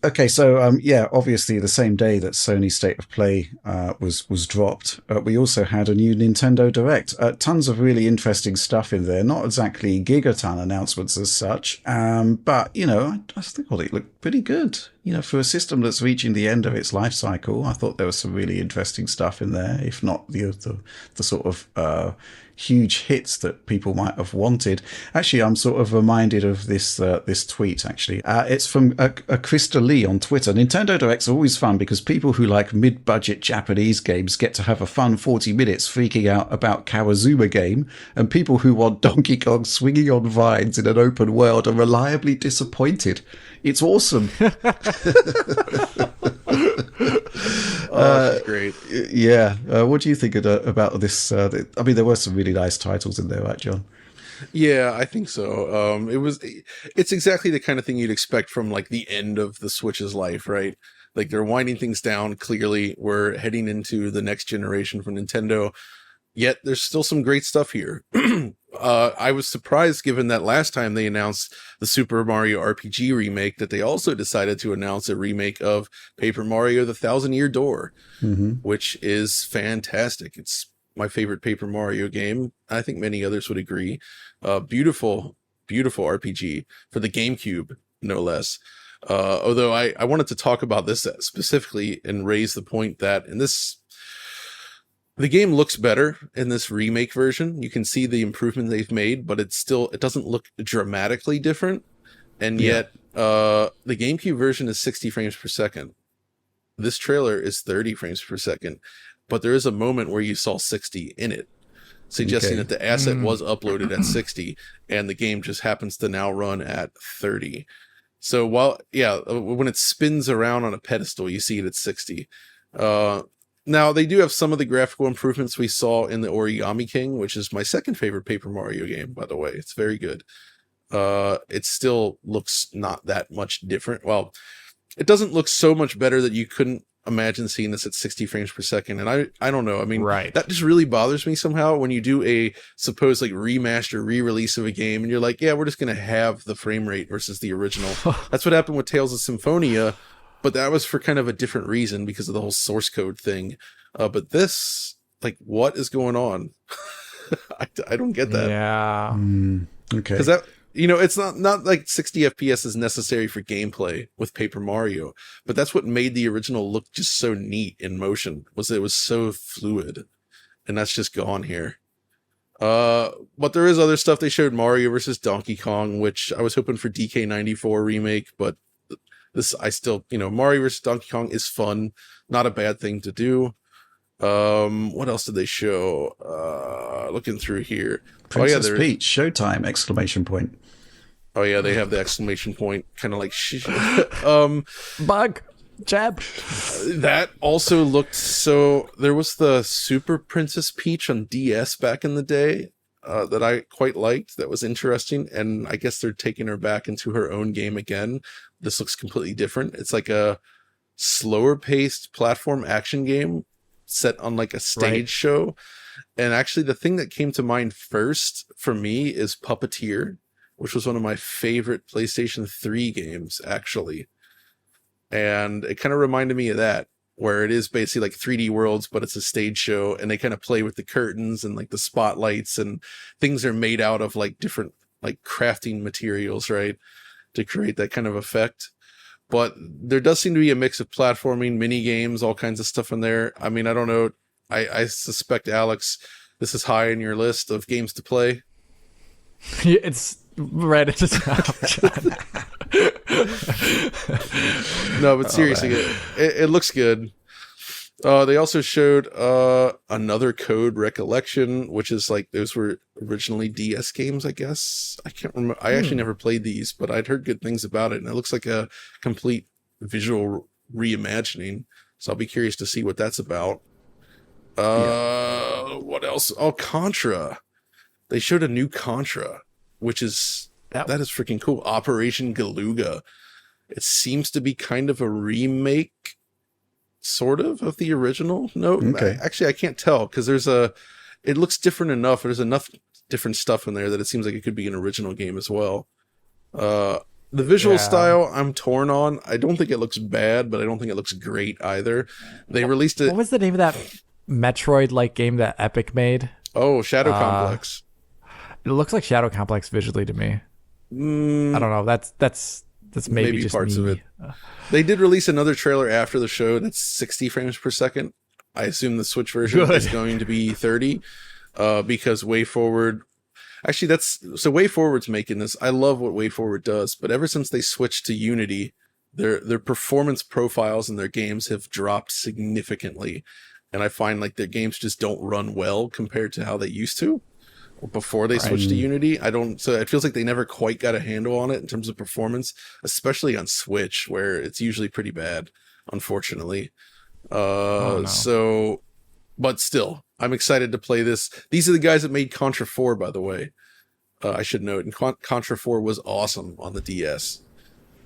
Okay, so yeah, obviously the same day that Sony State of Play was dropped, we also had a new Nintendo Direct. Tons of really interesting stuff in there. Not exactly gigaton announcements as such, but I thought it looked pretty good. For a system that's reaching the end of its life cycle, I thought there was some really interesting stuff in there. If not the sort of huge hits that people might have wanted. Actually, I'm sort of reminded of this tweet. Actually, it's from a Krista Lee on Twitter. Nintendo Directs are always fun because people who like mid-budget Japanese games get to have a fun 40 minutes freaking out about Kawazuma game, and people who want Donkey Kong swinging on vines in an open world are reliably disappointed. It's awesome. That's great. Yeah. What do you think about this? I mean, there were some really nice titles in there, right, John? Yeah, I think so. It's exactly the kind of thing you'd expect from like the end of the Switch's life, right? Like they're winding things down. Clearly, we're heading into the next generation from Nintendo. Yet there's still some great stuff here. I was surprised, given that last time they announced the Super Mario RPG remake, that they also decided to announce a remake of Paper Mario: The Thousand Year Door, which is fantastic. It's my favorite Paper Mario game. I think many others would agree. Beautiful, beautiful RPG for the GameCube, no less. Although I wanted to talk about this specifically and raise the point that the game looks better in this remake version. You can see the improvement they've made, but it doesn't look dramatically different. And yet, the GameCube version is 60 frames per second. This trailer is 30 frames per second, but there is a moment where you saw 60 in it, suggesting that the asset was uploaded at 60 and the game just happens to now run at 30. So when it spins around on a pedestal, you see it at 60. Now, they do have some of the graphical improvements we saw in the Origami King, which is my second favorite Paper Mario game, by the way. It's very good. It still looks not that much different. Well, it doesn't look so much better that you couldn't imagine seeing this at 60 frames per second. And I don't know. I mean, that just really bothers me somehow when you do a supposed like remaster, re-release of a game, and you're like, yeah, we're just going to have the frame rate versus the original. That's what happened with Tales of Symphonia. But that was for kind of a different reason because of the whole source code thing. But this, like, what is going on? I don't get that. Yeah. Okay. Because it's not like 60 FPS is necessary for gameplay with Paper Mario, but that's what made the original look just so neat in motion, was it was so fluid. And that's just gone here. But there is other stuff. They showed Mario versus Donkey Kong, which I was hoping for DK94 remake, but Mario vs. Donkey Kong is fun. Not a bad thing to do. What else did they show? Looking through here. Princess Peach, Showtime, exclamation point. Oh yeah, they have the exclamation point, kind of like bug, jab. That also looked so, there was the Super Princess Peach on DS back in the day. That I quite liked. That was interesting. And I guess they're taking her back into her own game again. This looks completely different. It's like a slower paced platform action game set on like a stage show. And actually the thing that came to mind first for me is Puppeteer, which was one of my favorite PlayStation 3 games, actually. And it kind of reminded me of that, where it is basically like 3D worlds, but it's a stage show, and they kind of play with the curtains and like the spotlights, and things are made out of like different like crafting materials, right, to create that kind of effect. But there does seem to be a mix of platforming, mini games, all kinds of stuff in there. I mean, I don't know. I suspect, Alex, this is high on your list of games to play. Yeah, it's right at the top. No, but seriously, it looks good. They also showed another Code Recollection, which is like, those were originally DS games, I guess. I can't remember. I actually never played these, but I'd heard good things about it, and it looks like a complete visual reimagining. So I'll be curious to see what that's about. What else? Oh, Contra. They showed a new Contra, which is that is freaking cool. Operation Galuga. It seems to be kind of a remake, sort of the original. No, okay. Actually, I can't tell because it looks different enough. There's enough different stuff in there that it seems like it could be an original game as well. The visual Yeah. style, I'm torn on. I don't think it looks bad, but I don't think it looks great either. They released it. What was the name of that Metroid-like game that Epic made? Oh, Shadow Complex. It looks like Shadow Complex visually to me. I don't know. That's maybe just parts me. of it. They did release another trailer after the show that's 60 frames per second. I assume the Switch version is going to be 30 because WayForward. Actually, WayForward's making this. I love what WayForward does, but ever since they switched to Unity, their performance profiles in their games have dropped significantly, and I find like their games just don't run well compared to how they used to before they switched to Unity. So it feels like they never quite got a handle on it in terms of performance, especially on Switch, where it's usually pretty bad, unfortunately. So, but still, I'm excited to play this. These are the guys that made Contra 4, by the way. I should note, and Contra 4 was awesome on the DS.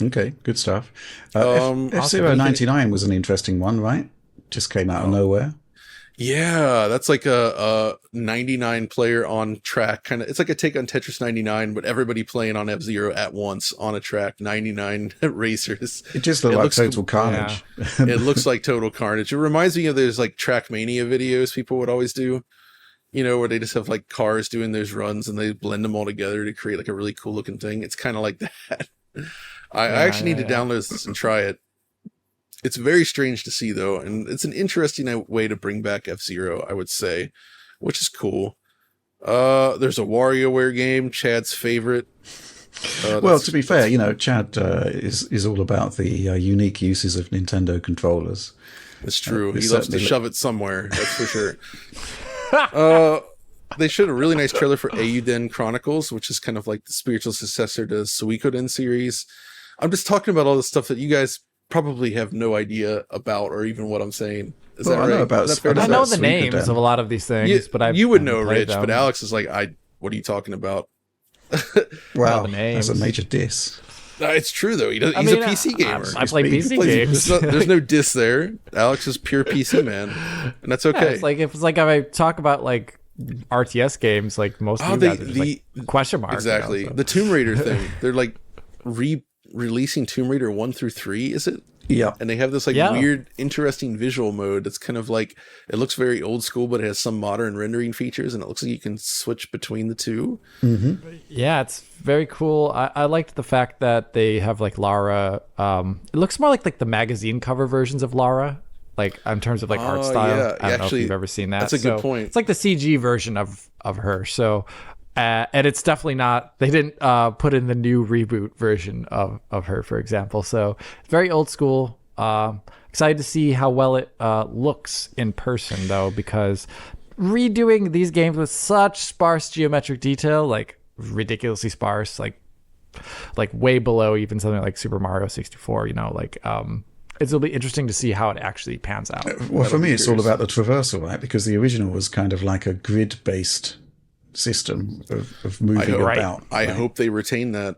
Okay, good stuff. F-Zero 99 was an interesting one, right? Just came out of nowhere. Yeah, that's like a 99 player on track kind of. It's like a take on Tetris 99, but everybody playing on F-Zero at once on a track. 99 racers. It just looked like Total Carnage. Yeah. It looks like Total Carnage. It reminds me of those like Trackmania videos people would always do. You know, where they just have like cars doing those runs and they blend them all together to create like a really cool looking thing. It's kind of like that. I actually need to download this and try it. It's very strange to see, though, and it's an interesting way to bring back F-Zero, I would say, which is cool. There's a WarioWare game, Chad's favorite. Well, to be fair, Chad is all about the unique uses of Nintendo controllers. It's true. He loves to shove it somewhere, that's for sure. They showed a really nice trailer for Auden Chronicles, which is kind of like the spiritual successor to Suikoden series. I'm just talking about all the stuff that you guys probably have no idea about or even what I'm saying. Is that right? I know the names of a lot of these things, but you would know, Rich, but Alex is like, what are you talking about? Wow, that's a major diss. It's true, though. He's a PC gamer. I play PC games. There's no diss there. Alex is pure PC, man. And that's okay. Yeah, it's like if I talk about like RTS games, like most of you guys are just like question mark. Exactly. The Tomb Raider thing. They're like releasing Tomb Raider 1 through 3, is it? Yeah. And they have this weird, interesting visual mode that's kind of like, it looks very old school, but it has some modern rendering features, and it looks like you can switch between the two. Mm-hmm. Yeah, it's very cool. I liked the fact that they have like Lara. It looks more like the magazine cover versions of Lara, like in terms of like art style. Yeah. I don't know if you've ever seen that. That's a good point. It's like the CG version of her. So. And it's definitely not. They didn't put in the new reboot version of her, for example. So it's very old school. Excited to see how well it looks in person, though, because redoing these games with such sparse geometric detail, like ridiculously sparse, like way below even something like Super Mario 64. It'll be interesting to see how it actually pans out. Well, for me, it's all about the traversal, right? Because the original was kind of like a grid-based system of moving about. I hope they retain that.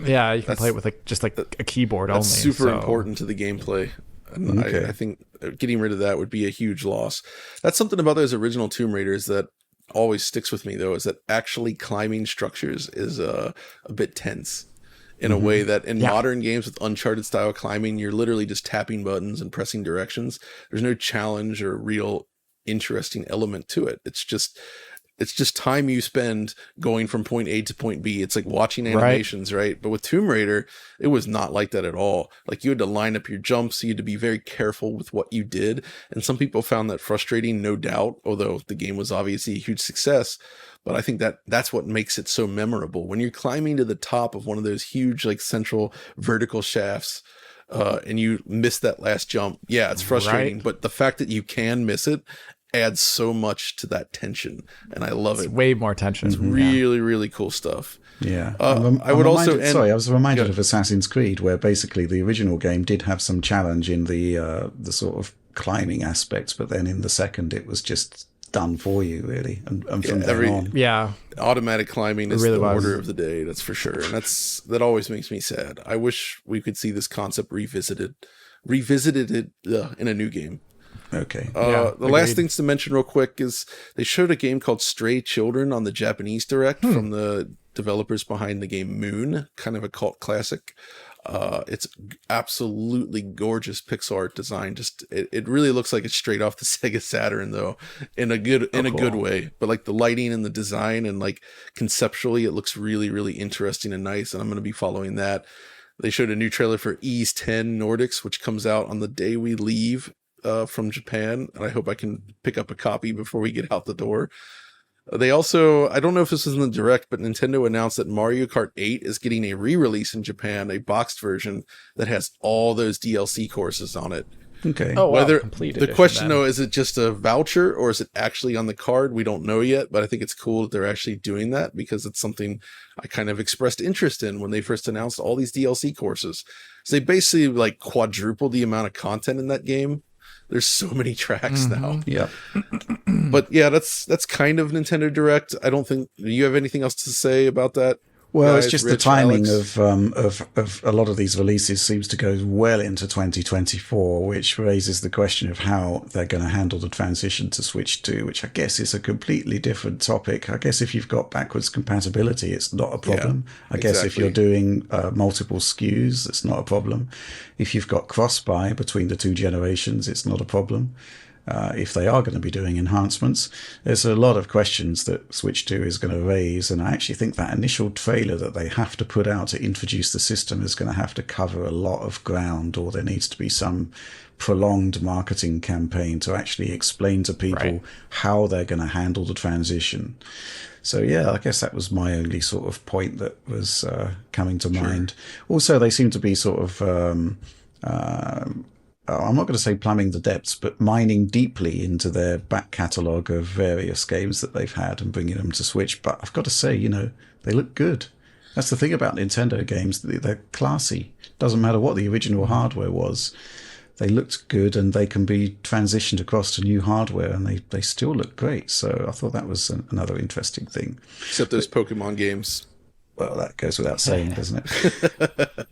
Yeah, you can play it with just a keyboard only. That's super important to the gameplay. And I think getting rid of that would be a huge loss. That's something about those original Tomb Raiders that always sticks with me, though, is that actually climbing structures is a bit tense in a way that in modern games with Uncharted style climbing, you're literally just tapping buttons and pressing directions. There's no challenge or real interesting element to it. It's just time you spend going from point A to point B. It's like watching animations, right? But with Tomb Raider, it was not like that at all. Like, you had to line up your jumps. You had to be very careful with what you did. And some people found that frustrating, no doubt, although the game was obviously a huge success. But I think that's what makes it so memorable. When you're climbing to the top of one of those huge, like, central vertical shafts, and you miss that last jump, yeah, it's frustrating. But the fact that you can miss it adds so much to that tension, and I love it. Way more tension. It's really, really cool stuff. Yeah. I was reminded of Assassin's Creed, where basically the original game did have some challenge in the sort of climbing aspects, but then in the second it was just done for you, really, and from there on. Yeah. Automatic climbing is the order of the day, that's for sure, and that always makes me sad. I wish we could see this concept revisited in a new game. Okay. The last things to mention real quick is they showed a game called Stray Children on the Japanese Direct from the developers behind the game Moon, kind of a cult classic. It's absolutely gorgeous pixel art design. Just it really looks like it's straight off the Sega Saturn, though, in a good way. But like the lighting and the design and like conceptually, it looks really, really interesting and nice. And I'm going to be following that. They showed a new trailer for Ys 10 Nordics, which comes out on the day we leave from Japan, and I hope I can pick up a copy before we get out the door. They also, I don't know if this was in the direct, but Nintendo announced that Mario Kart 8 is getting a re-release in Japan, a boxed version that has all those DLC courses on it. Okay. Oh, wow. Whether Complete the edition, question then. though, is it just a voucher or is it actually on the card? We don't know yet, but I think it's cool that they're actually doing that because it's something I kind of expressed interest in when they first announced all these DLC courses. So they basically like quadrupled the amount of content in that game. There's so many tracks now. Yeah. But yeah, that's kind of Nintendo Direct. I don't think, do you have anything else to say about that? Well, guys, it's just the Rich, timing Alex? of a lot of these releases seems to go well into 2024, which raises the question of how they're going to handle the transition to Switch 2, which I guess is a completely different topic. I guess if you've got backwards compatibility, it's not a problem. I guess if you're doing multiple SKUs, it's not a problem. If you've got cross-buy between the two generations, it's not a problem. If they are going to be doing enhancements, there's a lot of questions that Switch 2 is going to raise, and I actually think that initial trailer that they have to put out to introduce the system is going to have to cover a lot of ground, or there needs to be some prolonged marketing campaign to actually explain to people how they're going to handle the transition. So yeah, I guess that was my only sort of point that was coming to mind. Also, they seem to be sort of I'm not going to say plumbing the depths, but mining deeply into their back catalogue of various games that they've had and bringing them to Switch. But I've got to say, they look good. That's the thing about Nintendo games. They're classy. Doesn't matter what the original hardware was. They looked good and they can be transitioned across to new hardware and they still look great. So I thought that was another interesting thing. Except those Pokemon games. Well, that goes without saying, doesn't it?